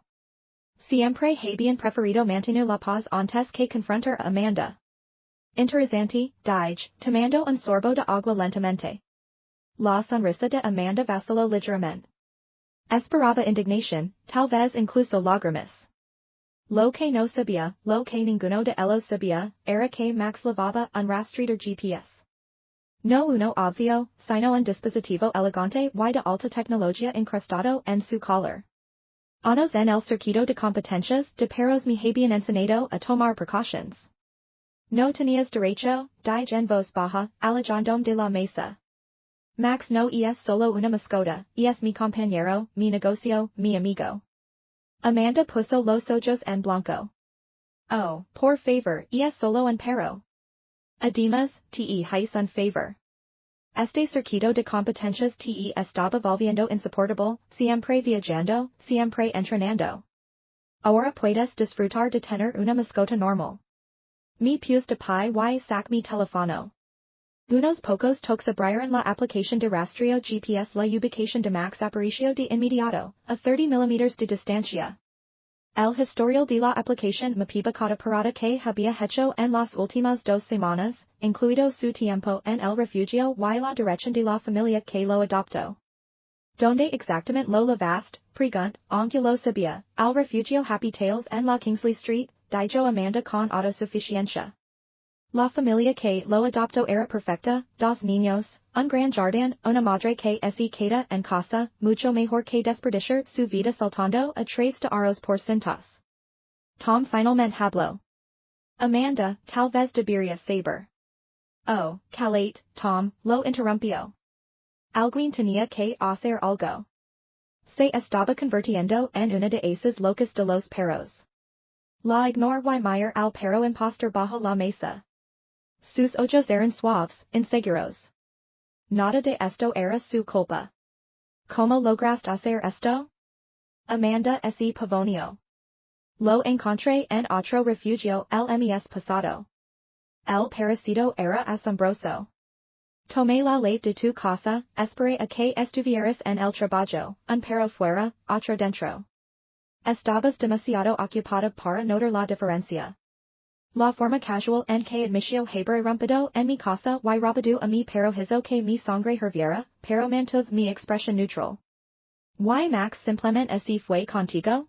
Siempre habían preferido mantener la paz antes que confrontar a Amanda. Interesante, dije, tomando un sorbo de agua lentamente. La sonrisa de Amanda vaciló ligeramente. Esperaba indignación, tal vez incluso lágrimas. Lo que no sabía, lo que ninguno de ellos sabía, era que Max llevaba un rastreador GPS. No uno obvio, sino un dispositivo elegante y de alta tecnología incrustado en su collar. Anos en el circuito de competencias de perros me habían enseñado a tomar precautions. No tenías derecho, dije en voz baja, alejándome de la mesa. Max no es solo una mascota, es mi compañero, mi negocio, mi amigo. Amanda puso los ojos en blanco. Oh, por favor, es solo un perro. Además, te hice un favor. Este circuito de competencias te estaba volviendo insoportable, siempre viajando, siempre entrenando. Ahora puedes disfrutar de tener una mascota normal. Mi puce de pi y sac mi teléfono. Unos pocos toques abrieron la aplicación de rastreo GPS. La ubicación de Max apareció de inmediato, a 30 mm de distancia. El historial de la aplicación MAPIBA parada que había hecho en las últimas 2 semanas, incluido su tiempo en el refugio y la dirección de la familia que lo adoptó. Donde exactamente lo lavaste, pregunt, aunque lo sabía, al refugio Happy Tales en la Kingsley Street, dijo Amanda con autosuficiencia. La familia que lo adoptó era perfecta, 2 niños, un gran jardín, una madre que se queda en casa, mucho mejor que desperdiciar su vida saltando a través de arroz por cintas. Tom finalmente habló. Amanda, tal vez debería saber. Oh, calate, Tom, lo interrumpió. Alguien tenía que hacer algo. Se estaba convirtiendo en una de esas locas de los perros. La ignor y Meyer al perro impostor bajo la mesa. Sus ojos eran suaves, inseguros. Nada de esto era su culpa. ¿Cómo lograste hacer esto? Amanda se pavoneó. Lo encontré en otro refugio el mes pasado. El parecido era asombroso. Tomé la ley de tu casa, esperé a que estuvieras en el trabajo, un perro fuera, otro dentro. Estabas demasiado ocupada para notar la diferencia. La forma casual en que admitió haber rompido en mi casa y robado a mi perro hizo que mi sangre hirviera, pero mantuve mi expresión neutral. ¿Y Max simplemente así fue contigo?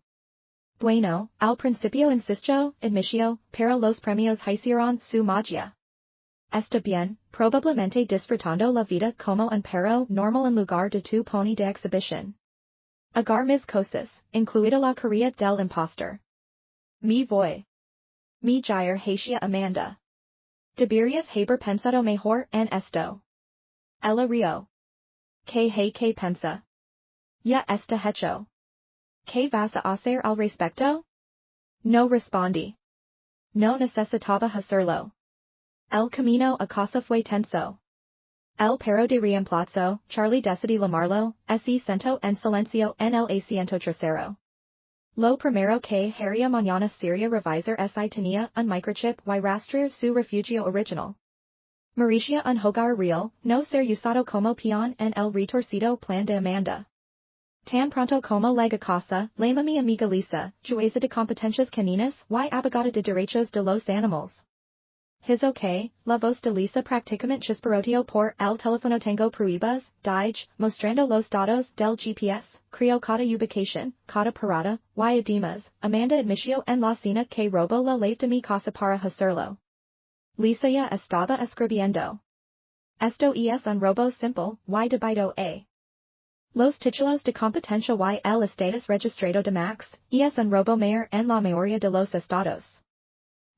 Bueno, al principio insistió, admitió, pero los premios hicieron su magia. Está bien, probablemente disfrutando la vida como un perro normal en lugar de tu pony de exhibición. Agar mis cosas, incluida la correa del impostor. Me voy. Mi jair hacia Amanda. Deberías haber pensado mejor en esto. Ella rió. ¿Qué pensa? Ya está hecho. ¿Qué vas a hacer al respecto? No respondí. No necesitaba hacerlo. El camino a casa fue tenso. El perro de reemplazo, Charlie decidí llamarlo, se sentó en silencio en el asiento trasero. Lo primero que haría mañana sería revisar si tenía un microchip y rastrear su refugio original. Mauricia un hogar real, no ser usado como peón en el retorcido plan de Amanda. Tan pronto como llega casa, llama mi amiga Lisa, jueza de competencias caninas y abogada de derechos de los animales. His okay, la voz de Lisa prácticamente chisparoteo por el teléfono tengo pruebas, dije, mostrando los datos del GPS, creo cada ubicación, cada parada, y además, Amanda admitió en la cena que robó la llave de mi casa para hacerlo. Lisa ya estaba escribiendo. Esto es un robo simple, y debido a los títulos de competencia y el estatus registrado de Max, es un robo mayor en la mayoría de los estados.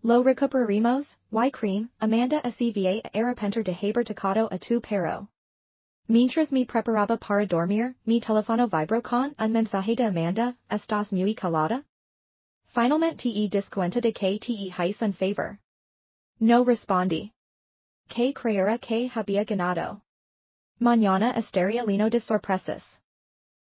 Lo recuperaremos, y cream, Amanda se arrepentir de haber tocado a tu perro. Mientras me preparaba para dormir, mi teléfono vibró con un mensaje de Amanda, ¿estás muy calada? Finalmente te dis cuenta de que te hice un favor. No respondí. ¿Qué creera que había ganado? Mañana estaría lleno de sorpresas.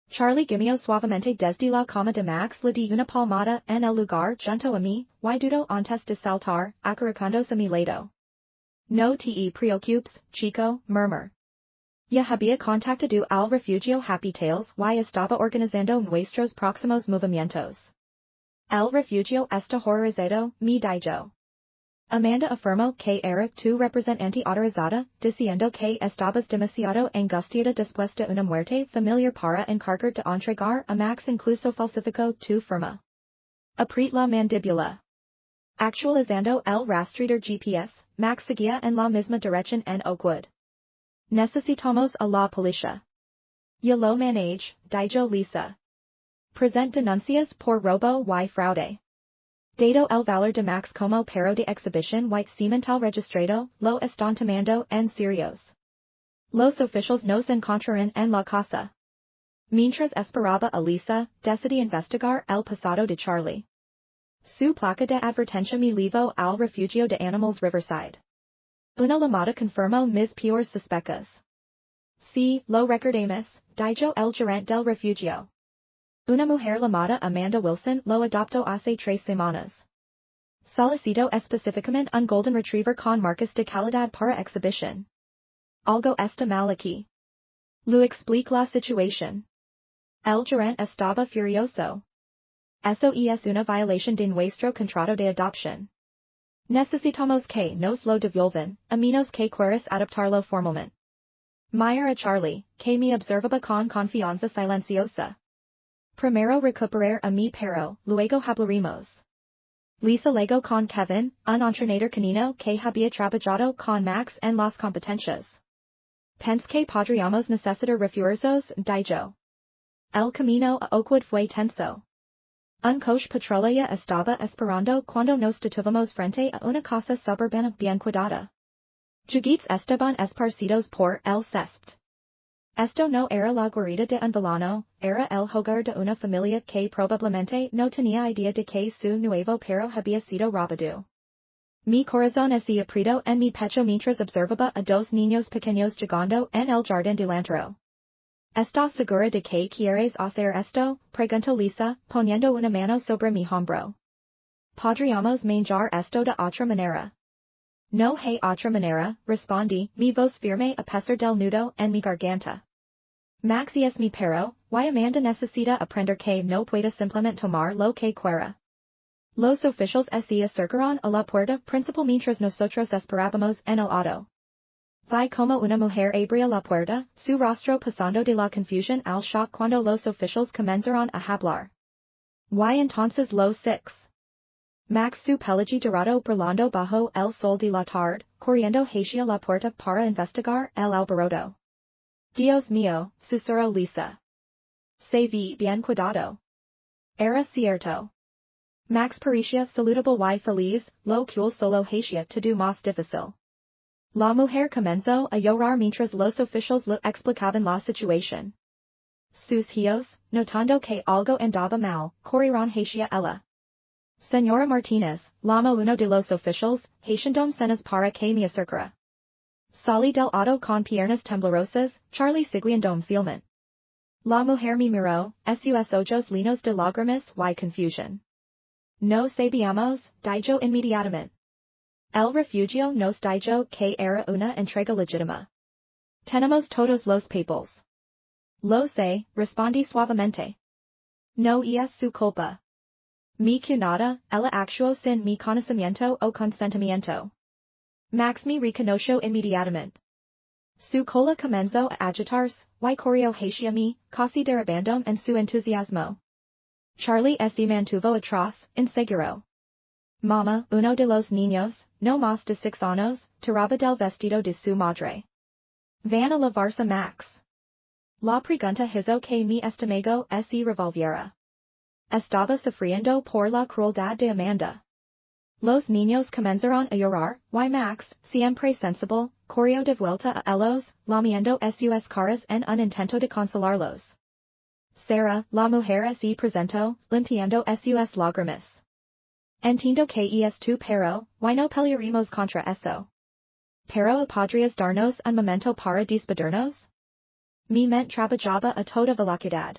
Charlie gimió suavemente desde la cama de Max le di una palmada en el lugar junto a mí, y dudó antes de saltar, acercándose a mi lado. No te preocupes, chico, murmur. Ya había contactado al refugio Happy Tales y estaba organizando nuestros próximos movimientos. El refugio está horrorizado, me dijo. Amanda afirmó que era tu representante autorizada, diciendo que estabas demasiado angustiada después de una muerte familiar para encargar de entregar a Max, incluso falsificó tu firma. Apriet la mandíbula. Actualizando el rastreador GPS, Max seguía en la misma dirección en Oakwood. Necesitamos a la policía. Ya lo manage, dijo Lisa. Present denuncias por robo y fraude. Dado el valor de Max como perro de exhibición y cimental registrado, lo están tomando en serios. Los oficiales nos encontraron en la casa. Mientras esperaba a Lisa, decidí investigar el pasado de Charlie. Su placa de advertencia me llevó al refugio de animals Riverside. Una llamada confirmó mis peores sospechas. Sí, lo recordemos, dijo el gerente del refugio. Una mujer llamada Amanda Wilson lo adoptó hace 3 semanas. Solicitó específicamente un golden retriever con marcas de calidad para exhibición. Algo está mal aquí. Lo explique la situación. El gerente estaba furioso. Eso es una violación de nuestro contrato de adopción. Necesitamos que nos lo devuelvan, a menos que quieras adoptarlo formalmente. Meyer a Charlie, que me observaba con confianza silenciosa. Primero recuperar a mi perro, luego hablaremos. Lisa Lego con Kevin, un entrenador canino que había trabajado con Max en las competencias. Pense que podríamos necesitar refuerzos, dijo. El camino a Oakwood fue tenso. Un coche patrulla estaba esperando cuando nos detuvimos frente a una casa suburbana bien cuidada. Juguetes estaban esparcidos por el césped. Esto no era la guarida de un villano, era el hogar de una familia que probablemente no tenía idea de que su nuevo perro había sido robado. Mi corazón se apretó en mi pecho mientras observaba a dos niños pequeños jugando en el jardín delantero. ¿Estás segura de que quieres hacer esto? Preguntó Lisa, poniendo una mano sobre mi hombro. Podríamos manjar esto de otra manera. No hay otra manera, respondí, mi voz firme a pesar del nudo en mi garganta. Max es mi perro, y Amanda necesita aprender que no puede simplemente tomar lo que quiera. Los oficiales se acercaron a la puerta principal mientras nosotros esperábamos en el auto. Vi como una mujer abría la puerta, su rostro pasando de la confusión al shock cuando los oficiales comenzaron a hablar. Y entonces los six. Max su pelaje dorado brillando bajo el sol de la tarde, corriendo hacia la puerta para investigar el alboroto. Dios mío, susurró Lisa. Se ve bien cuidado. Era cierto. Max parecía saludable y feliz, lo cual solo hacía todo más difícil. La mujer comenzó a llorar mientras los oficiales le explicaban la situación. Sus hijos, notando que algo andaba mal, corrieron hacia ella. Señora Martínez, llamó uno de los oficiales, haciendo señas para que me acercara. Salí del auto con piernas temblorosas, Charlie siguiendo fielmente. La mujer me miró, sus ojos llenos de lágrimas y confusión. No sabíamos, dijo inmediatamente. El refugio nos dijo que era una entrega legítima. Tenemos todos los papeles. Lo sé, respondí suavemente. No es su culpa. Mi cuñada, ella actuó sin mi conocimiento o consentimiento. Max me reconoció inmediatamente. Su cola comenzó a agitarse, y corrió hacia mí, casi derribando en su entusiasmo. Charlie se mantuvo atrás, inseguro. Mamá, uno de los niños, no más de 6 años, tiraba del vestido de su madre. Van a lavarse Max. La pregunta hizo que mi estómago se revolviera. Estaba sufriendo por la crueldad de Amanda. Los niños comenzaron a llorar, y Max, siempre sensible, corrió de vuelta a ellos, lamiendo sus caras en un intento de consolarlos. Sarah, la mujer se presentó, limpiando sus lágrimas. Entiendo que es tu perro, y no pelearemos contra eso. Pero podrías darnos un momento para despedirnos? Mi mente trabajaba a toda velocidad.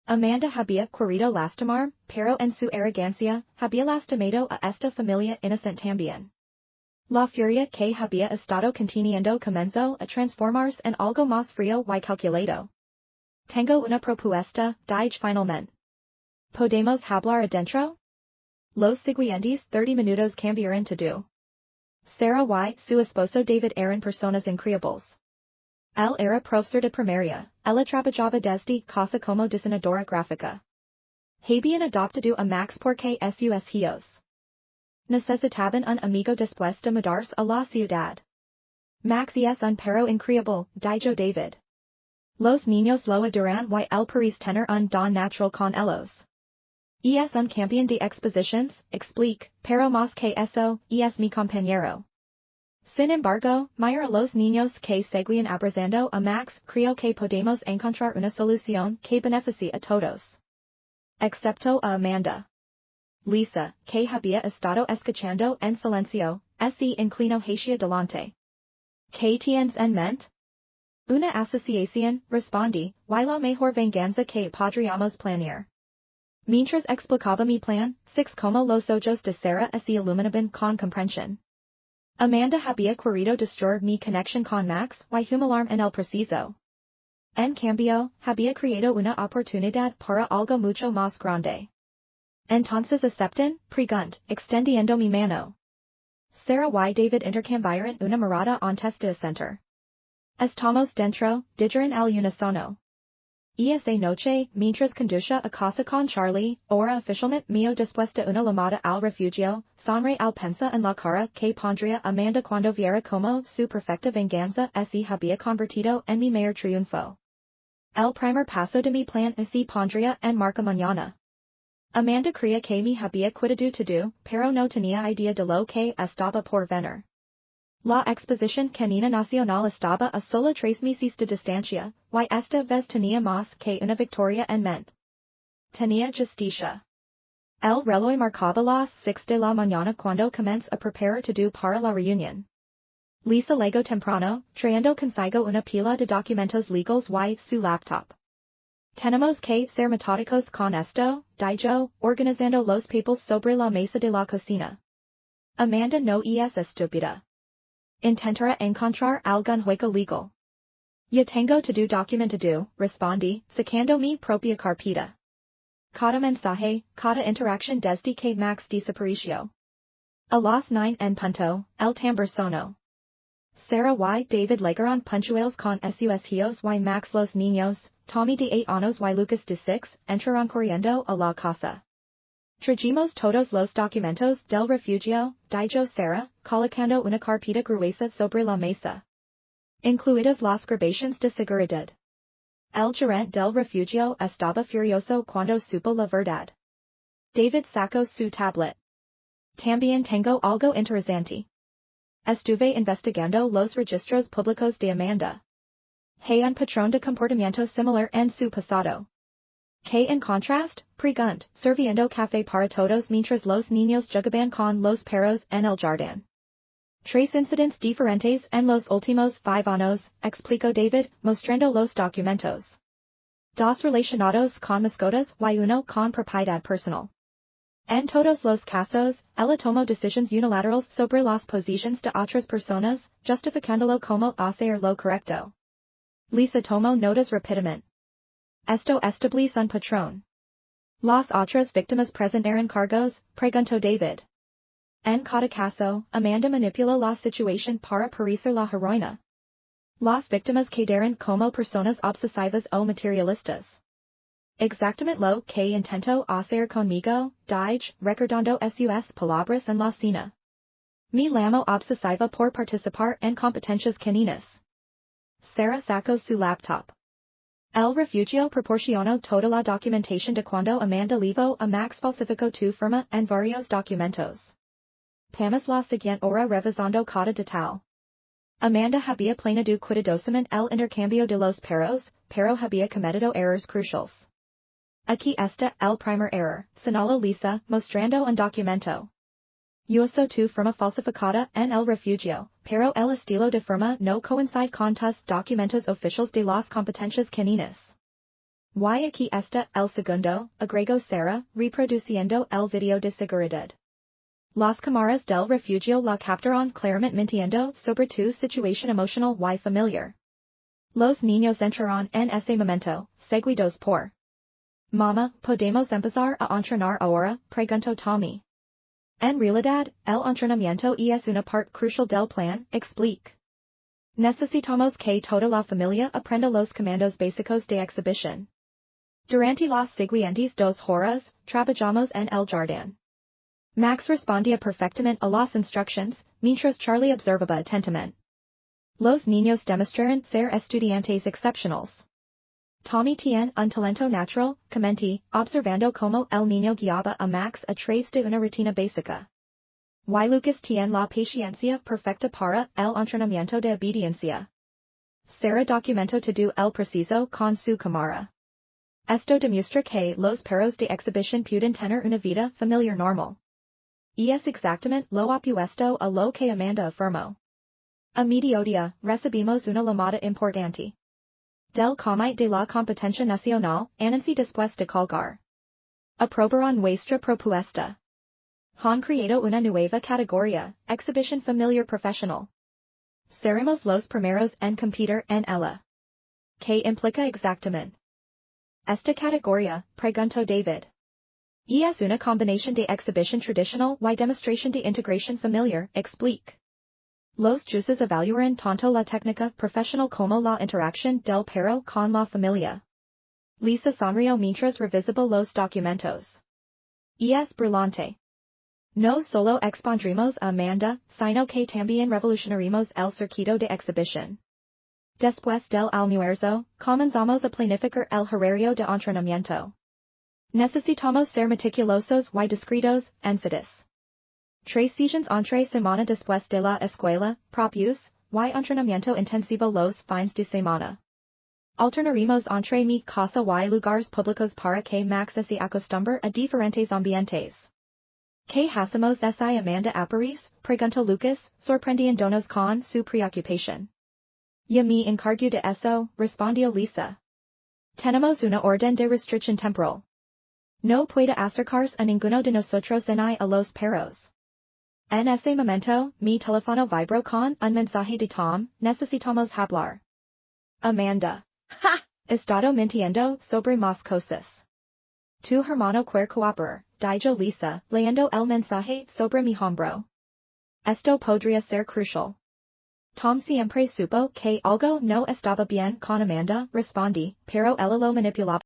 Amanda había querido lastimar, pero en su arrogancia, había lastimado a esta familia inocente también. La furia que había estado conteniendo comenzó a transformarse en algo más frío y calculado. Tengo una propuesta, dije finalmente. ¿Podemos hablar adentro? Los siguientes 30 minutos cambiaron todo. Sarah y su esposo David eran personas increíbles. Él era profesor de primaria, ella trabajaba desde casa como diseñadora gráfica. Habían adoptado a Max porque sus hijos necesitaban un amigo después de mudarse a la ciudad. Max es un perro increíble, dijo David. Los niños lo adoran y él parece tener un don natural con ellos. Es un campeón de exposiciones, explique, pero más que eso, es mi compañero. Sin embargo, Meyer los niños que seguían abrazando a Max creo que podemos encontrar una solución que beneficie a todos. Excepto a Amanda. Lisa, que había estado escuchando en silencio, se inclinó hacia delante. ¿Qué tienes en mente? Una asociación, respondí, y la mejor venganza que podríamos planear. Mientras explicaba mi plan, six como los ojos de Sarah se iluminaban con comprensión. Amanda había querido destruir mi conexión con Max y humillarme en el preciso. En cambio, había creado una oportunidad para algo mucho más grande. Entonces aceptan, pregunt, extendiendo mi mano. Sarah y David intercambiaron una mirada antes de center. Estamos dentro, dijeron al unisono. Esa noche, mientras conducía a casa con Charlie, ahora oficialmente mío después de una llamada al refugio, sonreí al pensa en la cara que pondría Amanda cuando viera como su perfecta venganza se había convertido en mi mayor triunfo. El primer paso de mi plan se pondría en marcha mañana. Amanda creía que me había cuidado todo, pero no tenía idea de lo que estaba por venir. La exposición canina nacional estaba a solo 3 meses de distancia, y esta vez tenía más que una victoria en mente. Tenía justicia. El reloj marcaba las 6 de la mañana cuando comencé a preparar todo para la reunión. Lisa llegó temprano, trayendo consigo una pila de documentos legales y su laptop. Tenemos que ser metódicos con esto, dijo, organizando los papeles sobre la mesa de la cocina. Amanda no es estúpida. Intentará encontrar algún hueco legal. Ya tengo todo documentado, respondí, sacando mi propia carpeta. Cada mensaje, cada interacción desde que Max desapareció. A las 9 en punto, el tambor sonó. Sarah y David llegaron puntuales con sus hijos y Max los niños, Tommy de 8 años y Lucas de 6, entraron corriendo a la casa. Trajimos todos los documentos del refugio, dijo Sarah, colocando una carpeta gruesa sobre la mesa. Incluidas las grabaciones de seguridad. El gerente del refugio estaba furioso cuando supo la verdad. David sacó su tablet. También tengo algo interesante. Estuve investigando los registros públicos de Amanda. Hay un patrón de comportamiento similar en su pasado. Que en contraste, pregunt, sirviendo café para todos mientras los niños jugaban con los perros en el jardín. 3 incidentes diferentes en los últimos 5 años, explicó David, mostrando los documentos. 2 relacionados con mascotas y uno con propiedad personal. En todos los casos, ella tomó decisiones unilaterales sobre las posiciones de otras personas, justificándolo como hacer lo correcto. Lisa tomó notas rápidamente. Esto establece un patrón. Las otras víctimas presentaron cargos, preguntó David. En cada caso, Amanda manipuló la situación para parecer la heroína. Las víctimas quedaron como personas obsesivas o materialistas. Exactamente lo que intentó hacer conmigo, dije, recordando sus palabras en la cena. Me llamo obsesiva por participar en competencias caninas. Sarah sacó su laptop. El refugio proporcionó toda la documentación de cuando Amanda levó a Max falsificó tu firma en varios documentos. Pasamos la siguiente hora revisando cada detalle. Amanda había planeado cuidadosamente el intercambio de los perros, pero había cometido errores cruciales. Aquí está el primer error, señaló Lisa, mostrando un documento. Usó tu firma falsificada en el refugio, pero el estilo de firma no coincide con tus documentos oficiales de las competencias caninas. Y aquí está el segundo, agregó Sarah, reproduciendo el video de seguridad. Las cámaras del refugio la captaron claramente mintiendo sobre tu situación emocional y familiar. Los niños entraron en ese momento, seguidos por. Mama, ¿podemos empezar a entrenar ahora? Preguntó Tommy. En realidad, el entrenamiento es una parte crucial del plan, explique. Necesitamos que toda la familia aprenda los comandos básicos de exhibición. Durante las siguientes 2 horas, trabajamos en el jardín. Max respondía perfectamente a las instrucciones, mientras Charlie observaba atentamente. Los niños demostraron ser estudiantes excepcionales. Tommy tiene un talento natural, comenté, observando como el niño guiaba a Max a través de una rutina básica. Y Lucas tiene la paciencia perfecta para el entrenamiento de obediencia. Sarah documentó todo el preciso con su cámara. Esto demuestra que los perros de exhibición pueden tener una vida familiar normal. Y es exactamente lo opuesto a lo que Amanda afirmó. A mediodía, recibimos una llamada importante. Del Comité de la Competencia Nacional, anunció después de colgar. Aprobaron nuestra propuesta. Han creado una nueva categoría, exhibición familiar profesional. Seremos los primeros en competir en ella. ¿Qué implica exactamente? Esta categoría, preguntó David. Es una combinación de exhibición tradicional y demostración de integración familiar, explique. Los jueces evaluaron tanto la técnica profesional como la interacción del perro con la familia. Lisa sonrió mientras revisaba los documentos. Es brillante. No solo expondremos a Amanda, sino que también revolucionaremos el circuito de exhibición. Después del almuerzo, comenzamos a planificar el horario de entrenamiento. Necesitamos ser meticulosos y discretos, énfasis. 3 sesiones entre semana después de la escuela, propios, y entrenamiento intensivo los fines de semana. Alternaremos entre mi casa y lugares públicos para que Max se acostumbre a diferentes ambientes. ¿Qué hacemos si Amanda Aparece? Preguntó Lucas, sorprendiéndonos con su preocupación. Ya me encargo de eso, respondió Lisa. Tenemos una orden de restricción temporal. No puede acercarse a ninguno de nosotros ni a los perros. En ese momento, mi teléfono vibró con un mensaje de Tom, necesitamos hablar. Amanda. ¡Ja! Estado mintiendo sobre más cosas. Tu hermano quiere cooperar, dijo Lisa, leyendo el mensaje sobre mi hombro. Esto podría ser crucial. Tom siempre supo que algo no estaba bien con Amanda, respondí, pero él lo manipulaba.